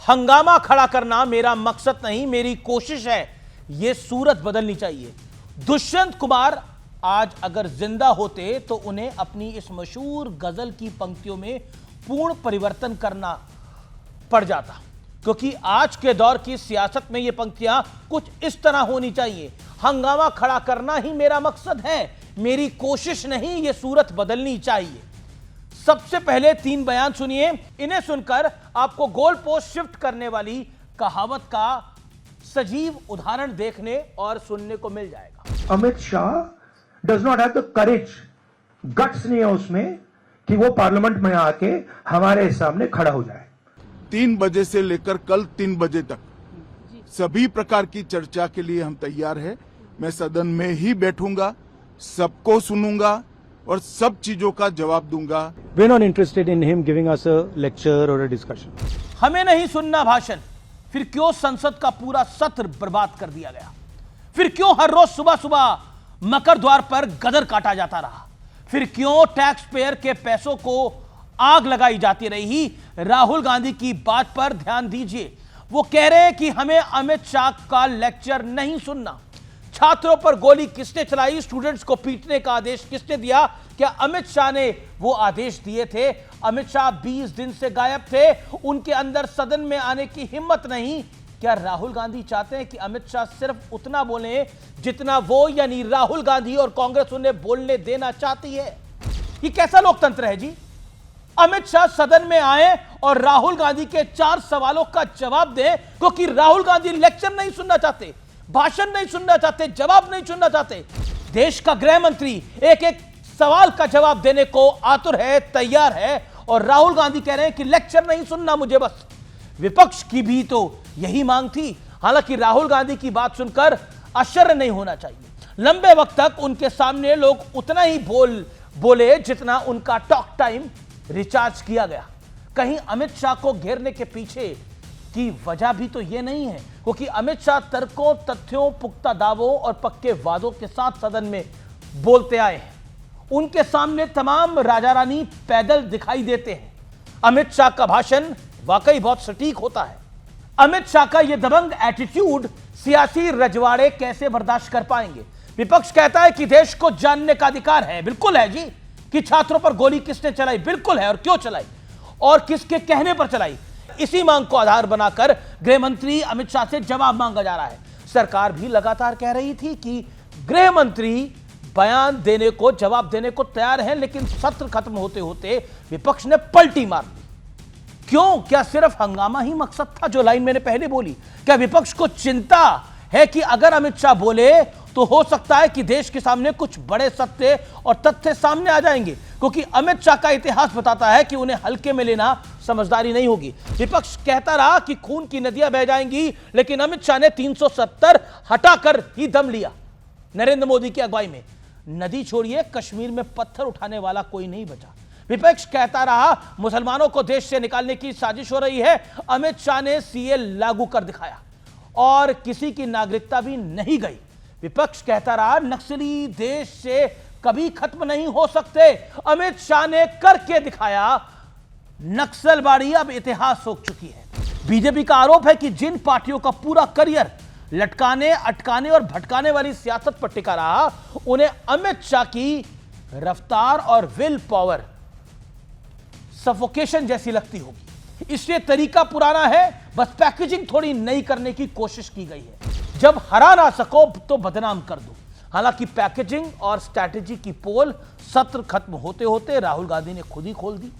हंगामा खड़ा करना मेरा मकसद नहीं, मेरी कोशिश है। यह सूरत बदलनी चाहिए। दुष्यंत कुमार आज अगर जिंदा होते तो उन्हें अपनी इस मशहूर गजल की पंक्तियों में पूर्ण परिवर्तन करना पड़ जाता, क्योंकि आज के दौर की सियासत में ये पंक्तियां कुछ इस तरह होनी चाहिए। हंगामा खड़ा करना ही मेरा मकसद है, मेरी कोशिश नहीं, ये सूरत बदलनी चाहिए। सबसे पहले 3 बयान सुनिए। इन्हें सुनकर आपको गोल पोस्ट शिफ्ट करने वाली कहावत का सजीव उदाहरण देखने और सुनने को मिल जाएगा। Amit Shah does not have the courage, guts नहीं है उसमें कि वो पार्लियामेंट में आके हमारे सामने खड़ा हो जाए। 3 बजे से लेकर कल 3 बजे तक सभी प्रकार की चर्चा के लिए हम तैयार हैं। मैं सदन में ही बैठूंगा, सबको सुनूंगा और सब चीजों का जवाब दूंगा। We're not interested in him giving us a lecture or a discussion. हमें नहीं सुनना भाषण, फिर क्यों संसद का पूरा सत्र बर्बाद कर दिया गया? फिर क्यों हर रोज सुबह सुबह मकर द्वार पर गदर काटा जाता रहा? फिर क्यों टैक्स पेयर के पैसों को आग लगाई जाती रही? राहुल गांधी की बात पर ध्यान दीजिए। वो कह रहे हैं कि हमें अमित शाह का लेक्चर नहीं सुनना। छात्रों पर गोली किसने चलाई? स्टूडेंट्स को पीटने का आदेश किसने दिया? क्या अमित शाह ने वो आदेश दिए थे? अमित शाह 20 दिन से गायब थे, उनके अंदर सदन में आने की हिम्मत नहीं। क्या राहुल गांधी चाहते हैं कि अमित शाह सिर्फ उतना बोले जितना वो यानी राहुल गांधी और कांग्रेस उन्हें बोलने देना चाहती है? ये कैसा लोकतंत्र है जी? अमित शाह सदन में आए और राहुल गांधी के 4 सवालों का जवाब दें, क्योंकि राहुल गांधी लेक्चर नहीं सुनना चाहते, भाषण नहीं सुनना चाहते, जवाब नहीं सुनना चाहते। देश का गृह मंत्री एक एक सवाल का जवाब देने को आतुर है, तैयार है, और राहुल गांधी कह रहे हैं कि लेक्चर नहीं सुनना मुझे बस। विपक्ष की भी तो यही मांग थी। हालांकि राहुल गांधी की बात सुनकर आश्चर्य नहीं होना चाहिए। लंबे वक्त तक उनके सामने लोग उतना ही बोले जितना उनका टॉक टाइम रिचार्ज किया गया। कहीं अमित शाह को घेरने के पीछे की वजह भी तो यह नहीं है, क्योंकि अमित शाह तर्कों, तथ्यों, पुख्ता दावों और पक्के वादों के साथ सदन में बोलते आए हैं। उनके सामने तमाम राजा रानी पैदल दिखाई देते हैं। अमित शाह का भाषण वाकई बहुत सटीक होता है। अमित शाह का यह दबंग एटीट्यूड सियासी रजवाड़े कैसे बर्दाश्त कर पाएंगे? विपक्ष कहता है कि देश को जानने का अधिकार है। बिल्कुल है जी। कि छात्रों पर गोली किसने चलाई? बिल्कुल है। और क्यों चलाई और किसके कहने पर चलाई? इसी मांग को आधार बनाकर गृह मंत्री अमित शाह से जवाब मांगा जा रहा है। सरकार भी लगातार कह रही थी कि गृह मंत्री बयान देने को, जवाब देने को तैयार हैं, लेकिन सत्र खत्म होते होते विपक्ष ने पलटी मार दी। क्यों? क्या सिर्फ हंगामा ही मकसद था? जो लाइन मैंने पहले बोली, क्या विपक्ष को चिंता है कि अगर अमित शाह बोले तो हो सकता है कि देश के सामने कुछ बड़े सत्य और तथ्य सामने आ जाएंगे? क्योंकि अमित शाह का इतिहास बताता है कि उन्हें हल्के में लेना समझदारी नहीं होगी। विपक्ष कहता रहा कि खून की नदियां बह जाएंगी, लेकिन अमित शाह ने 370 हटाकर ही दम लिया। नरेंद्र मोदी की अगुवाई में नदी छोड़िए, कश्मीर में पत्थर उठाने वाला कोई नहीं बचा। विपक्ष कहता रहा मुसलमानों को देश से निकालने की साजिश हो रही है। अमित शाह ने सीए लागू कर दिखाया और किसी की नागरिकता भी नहीं गई। विपक्ष कहता रहा नक्सली देश से कभी खत्म नहीं हो सकते। अमित शाह ने करके दिखाया। नक्सलबाड़ी अब इतिहास हो चुकी है। बीजेपी का आरोप है कि जिन पार्टियों का पूरा करियर लटकाने, अटकाने और भटकाने वाली सियासत पर टिका रहा, उन्हें अमित शाह की रफ्तार और विल पावर सफोकेशन जैसी लगती होगी। इसलिए तरीका पुराना है, बस पैकेजिंग थोड़ी नई करने की कोशिश की गई है। जब हरा ना सको तो बदनाम कर दो। हालांकि पैकेजिंग और स्ट्रैटेजी की पोल सत्र खत्म होते होते राहुल गांधी ने खुद ही खोल दी।